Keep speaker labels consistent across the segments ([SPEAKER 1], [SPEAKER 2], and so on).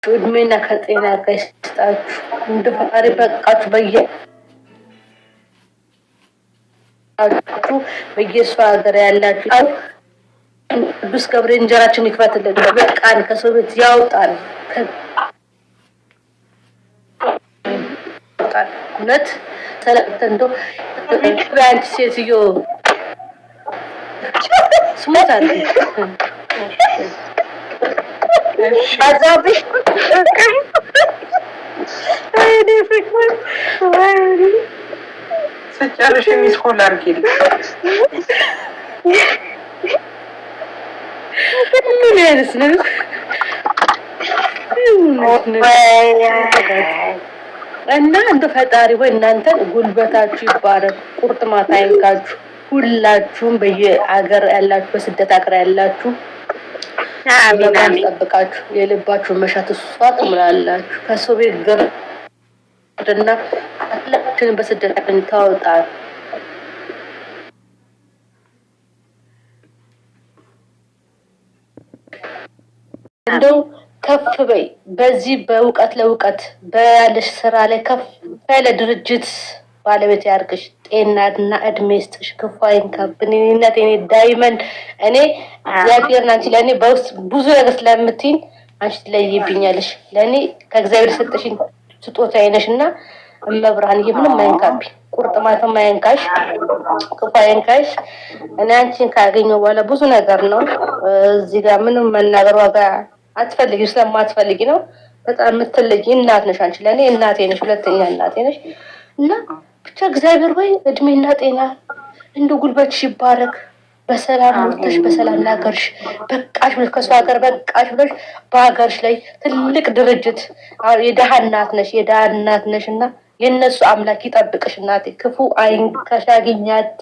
[SPEAKER 1] እድሜና ከጤና ጋር ይስጣችሁ። እንደ ፈጣሪ በቃችሁ በየእሱ ሀገር ያላችሁ ቅዱስ ገብርኤል እንጀራችን ይክፈትልን። በቃን ከሰው ቤት ያውጣል። እውነት ተለቅተንዶ አንቺ ሴትዮ ስሞት አለ አዛብሽ
[SPEAKER 2] ስጨርሽ ሚስኮል አድርጊልኝ።
[SPEAKER 1] ምን አይነት ነው? እና እንደ ፈጣሪ ወይ እናንተን ጉልበታችሁ ይባረክ፣ ቁርጥማት አይንካችሁ። ሁላችሁም በየአገር ያላችሁ በስደት ሀገር ያላችሁ አሜን ጠብቃችሁ የልባችሁን መሻት እሷ ትምላላችሁ። ከሰው ቤት ግርድና ሁላችንም በስደት ታወጣል። እንደው ከፍ በይ በዚህ በእውቀት ለእውቀት በያለሽ ስራ ላይ ከፍ ያለ ድርጅት ባለቤት ያርግሽ። ጤናና እድሜ ይስጥሽ። ክፉ አይንካብን። እኔነት እኔ ዳይመንድ እኔ እግዚአብሔርን አንቺ ለእኔ በውስጥ ብዙ ነገር ስለምትይኝ አንቺ ትለይብኛለሽ። ለእኔ ከእግዚአብሔር ሰጠሽኝ ስጦታ አይነሽ እና እመብርሃን ምንም አይንካብኝ። ቁርጥማትም አይንካሽ፣ ክፉ አይንካሽ። እኔ አንቺን ካገኘሁ በኋላ ብዙ ነገር ነው እዚህ ጋር ምንም መናገር ዋጋ አትፈልጊ ስለማትፈልጊ ነው። በጣም የምትለይ እናት ነሽ አንቺ ለእኔ እናቴ ነሽ፣ ሁለተኛ እናቴ ነሽ እና ብቻ እግዚአብሔር ወይ እድሜና ጤና እንደ ጉልበትሽ ይባረክ። በሰላም ወጥተሽ በሰላም ለሀገርሽ በቃሽ ብለሽ ከሰው ሀገር በቃሽ ብለሽ በሀገርሽ ላይ ትልቅ ድርጅት የደሃ እናት ነሽ፣ የደሃ እናት ነሽ እና የእነሱ አምላክ ይጠብቅሽ እናቴ። ክፉ አይንካሽ፣ አግኛት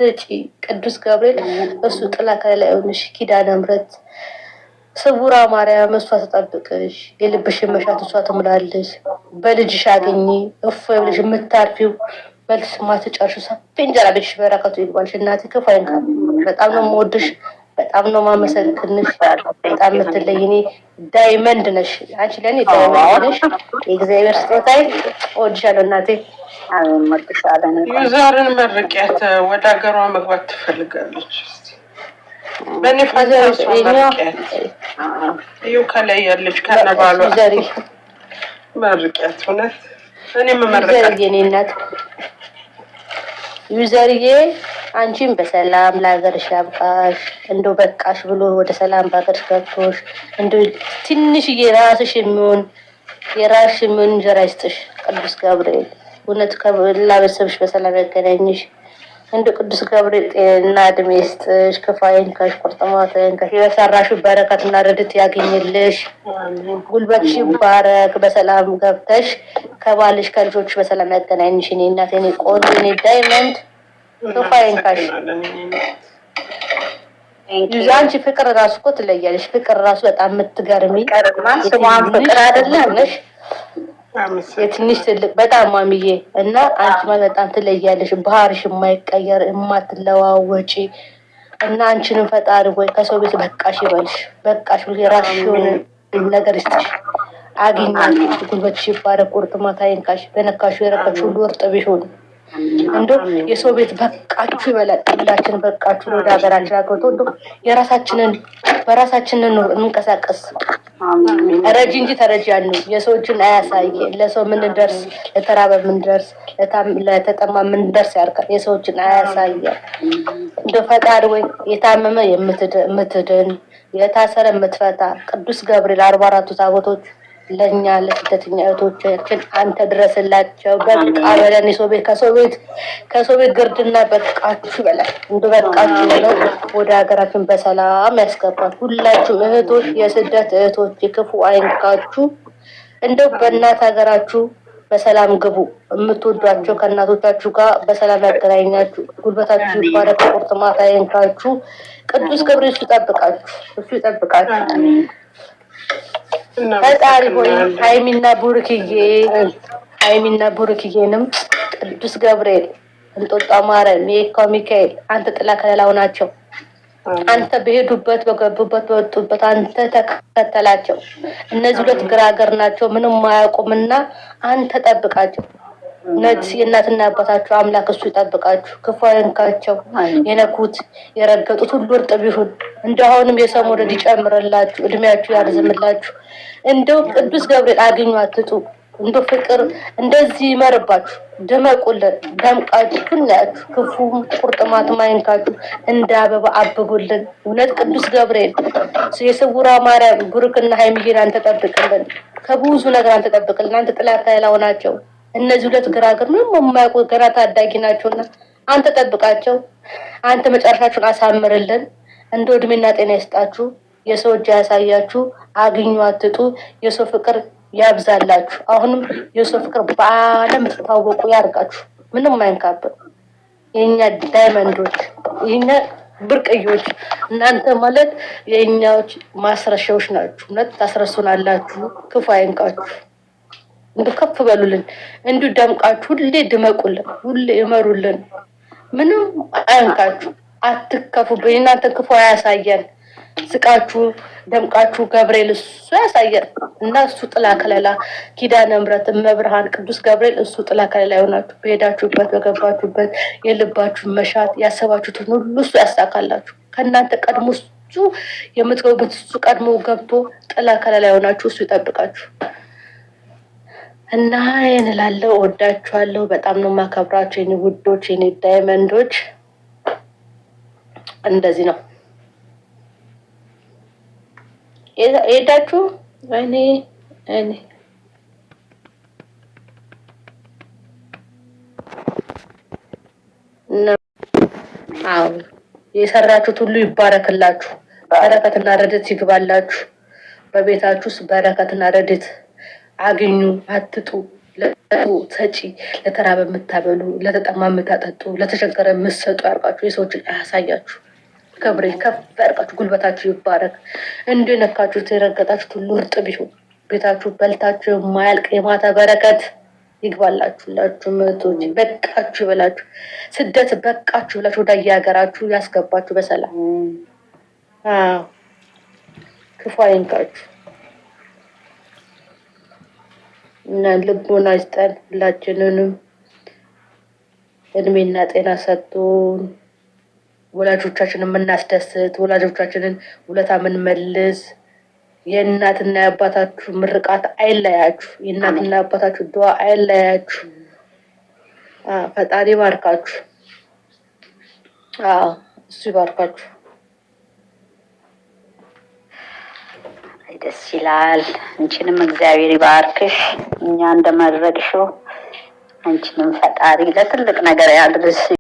[SPEAKER 1] ቅዱስ ገብርኤል እሱ ጥላ ከላይ ሆነሽ ኪዳነ ምሕረት ስውራ ማርያም እሷ ተጠብቅሽ። የልብሽን መሻት እሷ ትሙላለሽ። በልጅሽ አገኚ እፎይ ብለሽ የምታርፊው መልስ ማትጨርሹ ሰፊ እንጀራ ቤትሽ በረከቱ ይግባልሽ እናቴ። ክፉ አይንካሽ። በጣም ነው የምወድሽ፣ በጣም ነው የማመሰግንሽ። በጣም የምትለይ እኔ ዳይመንድ ነሽ አንቺ ለእኔ ዳይመንድ ነሽ። የእግዚአብሔር ስጦታዬ እወድሻለሁ እናቴ።
[SPEAKER 2] ዩዛርን መርቂያት ወደ ሀገሯ መግባት ትፈልጋለች። በእኔ ይኸው ከላይ ያለች ከነባሏ መርቂያት። እውነት እኔ መመረቂያት የኔ እናት ዩዘርዬ
[SPEAKER 1] አንቺን በሰላም ለሀገርሽ ያብቃሽ። እንደው በቃሽ ብሎ ወደ ሰላም በሀገርሽ ገብቶሽ እንደው ትንሽዬ ራስሽ የሚሆን የራስሽ የሚሆን እንጀራ ይስጥሽ ቅዱስ ገብርኤል። እውነት ከላበሰብሽ በሰላም ያገናኝሽ። እንደ ቅዱስ ገብርኤል ጤና እድሜ ይስጥሽ። ክፉ አይንካሽ፣ ቁርጥማት አይንካሽ። የሰራሽው በረከትና ረድኤት ያገኝልሽ። ጉልበትሽ ይባረክ። በሰላም ገብተሽ ከባልሽ ከልጆች በሰላም ያገናኝሽ። እኔ እናቴ፣ እኔ ቆንጆ፣ እኔ ዳይመንድ። ክፉ አይንካሽ። አንቺ ፍቅር ራሱ እኮ ትለያለሽ። ፍቅር ራሱ በጣም የምትገርሚ ስሟን ፍቅር አይደለም ነሽ የትንሽ ትልቅ በጣም ማሚዬ እና አንቺ ማለት በጣም ትለያለሽ። ባህርሽ የማይቀየር የማትለዋወጪ እና አንቺንም ፈጣሪ ወይ ከሰው ቤት በቃሽ ይበልሽ። በቃሽ ብሎ የራስሽ የሆነ ነገር ይስጥሽ። አግኛለሽ። ጉልበትሽ ይባረክ። ቁርጥማት አይንካሽ። በነካሽ የረከሽ ሁሉ እርጥብ ይሁን። እንደው የሰው ቤት በቃችሁ ይበላል። ሁላችን በቃችሁ ወደ ሀገራችን አግብቶ እንደው የራሳችንን በራሳችንን እንንቀሳቀስ። ረጂ እንጂ ተረጂ ያልነው የሰዎችን አያሳይ። ለሰው ምንደርስ፣ ለተራበ ምንደርስ፣ ለተጠማ ምንደርስ ያርቃል። የሰዎችን አያሳይ። እንደው ፈጣሪ ወይ የታመመ የምትድን የታሰረ የምትፈታ ቅዱስ ገብርኤል 44ቱ ታቦቶች ለኛ ለስደተኛ እህቶቻችን አንተ ድረስላቸው። በቃ በለን ከሰው ቤት ግርድና በቃችሁ በለን። እንደ በቃችሁ ብለው ወደ ሀገራችን በሰላም ያስገባል። ሁላችሁም እህቶች፣ የስደት እህቶች ክፉ አይንካችሁ። እንደው በእናት ሀገራችሁ በሰላም ግቡ። የምትወዷቸው ከእናቶቻችሁ ጋር በሰላም ያገናኛችሁ። ጉልበታችሁ ይባረክ። ቁርጥማት አይንካችሁ። ቅዱስ ገብርኤል ይጠብቃችሁ። ፈጣሪ ሆይ ሀይሚና ቡሩክዬንም ቅዱስ ገብርኤል እንጦጣ ማርያም የካው ሚካኤል አንተ ጥላ ከለላው ናቸው። አንተ በሄዱበት በገቡበት በወጡበት አንተ ተከተላቸው። እነዚህ ሁለት ግራገር ናቸው፣ ምንም አያውቁምና አንተ ጠብቃቸው። የእናትና አባታችሁ አምላክ እሱ ይጠብቃችሁ፣ ክፉ አይንካቸው። የነኩት የረገጡት ሁሉ እርጥብ ይሁን። እንደአሁንም የሰው መውደድ ይጨምርላችሁ፣ እድሜያችሁ ያርዝምላችሁ። እንደው ቅዱስ ገብርኤል አግኙ አትጡ። እንደው ፍቅር እንደዚህ ይመርባችሁ፣ ድመቁልን፣ ደምቃችሁ እናያችሁ። ክፉ ቁርጥማት ማይንካችሁ፣ እንደ አበባ አብቡልን። እውነት ቅዱስ ገብርኤል የስውሯ ማርያም ብሩክና ሀይሚዬን አንተ ጠብቅልን፣ ከብዙ ነገር አንተ ጠብቅልን። አንተ ጥላ ከለላው ናቸው። እነዚህ ሁለት ግራግር ምንም የማያውቁ ገና ታዳጊ ናቸውና አንተ ጠብቃቸው። አንተ መጨረሻችሁን አሳምርልን። እንደ እድሜና ጤና ይስጣችሁ። የሰው እጅ ያሳያችሁ። አግኙ አትጡ። የሰው ፍቅር ያብዛላችሁ። አሁንም የሰው ፍቅር በዓለም ትታወቁ ያርጋችሁ። ምንም አይንካብን። የኛ ዳይመንዶች፣ የኛ ብርቅዮች እናንተ ማለት የኛዎች ማስረሻዎች ናችሁ። እውነት ታስረሱናላችሁ። ክፉ አይንካችሁ። እንዱ ከፍ በሉልን። እንዱ ደምቃችሁ ሁሌ ድመቁልን፣ ሁሌ እመሩልን። ምንም አይንካችሁ። አትከፉብን። እናንተ ክፉ አያሳየን። ስቃችሁ ደምቃችሁ ገብርኤል እሱ ያሳየን እና እሱ ጥላ ከለላ ኪዳነ ምሕረት እመብርሃን ቅዱስ ገብርኤል እሱ ጥላ ከለላ ይሆናችሁ። በሄዳችሁበት በገባችሁበት የልባችሁን መሻት ያሰባችሁትን ሁሉ እሱ ያሳካላችሁ። ከእናንተ ቀድሞ እሱ የምትገቡበት እሱ ቀድሞ ገብቶ ጥላ ከለላ ይሆናችሁ። እሱ ይጠብቃችሁ እና ይህን እላለሁ። እወዳችኋለሁ። በጣም ነው የማከብራችሁ የኔ ውዶች፣ የኔ ዳይመንዶች። እንደዚህ ነው ሄዳችሁ እኔ አዎ የሰራችሁት ሁሉ ይባረክላችሁ። በረከትና ረድኤት ይግባላችሁ። በቤታችሁ ውስጥ በረከትና ረድኤት አግኙ አትጡ። ሰጪ ለተራበ የምታበሉ፣ ለተጠማ የምታጠጡ፣ ለተቸገረ የምትሰጡ ያርቃችሁ። የሰዎችን አያሳያችሁ። ክብሬ ከፍ ያርቃችሁ። ጉልበታችሁ ይባረክ። እንደ ነካችሁት የረገጣችሁት ሁሉ እርጥብ ይሁን። ቤታችሁ በልታችሁ የማያልቅ የማታ በረከት ይግባላችሁላችሁ። ምቶች በቃችሁ ይበላችሁ። ስደት በቃችሁ ይበላችሁ። ወደ የሀገራችሁ ያስገባችሁ በሰላም። ክፉ አይንካችሁ እና ልቦና ይስጠን። ሁላችንንም እድሜና ጤና ሰጥቶን ወላጆቻችንን የምናስደስት፣ ወላጆቻችንን ውለታ የምንመልስ፣ የእናትና የአባታችሁ ምርቃት አይለያችሁ። የእናትና የአባታችሁ ዱዓ አይለያችሁ። ፈጣሪ ባርካችሁ። እሱ ይባርካችሁ።
[SPEAKER 3] ደስ ይላል። አንቺንም እግዚአብሔር ይባርክሽ። እኛ እንደመረቅሽው አንቺንም ፈጣሪ ለትልቅ ነገር ያድርስ።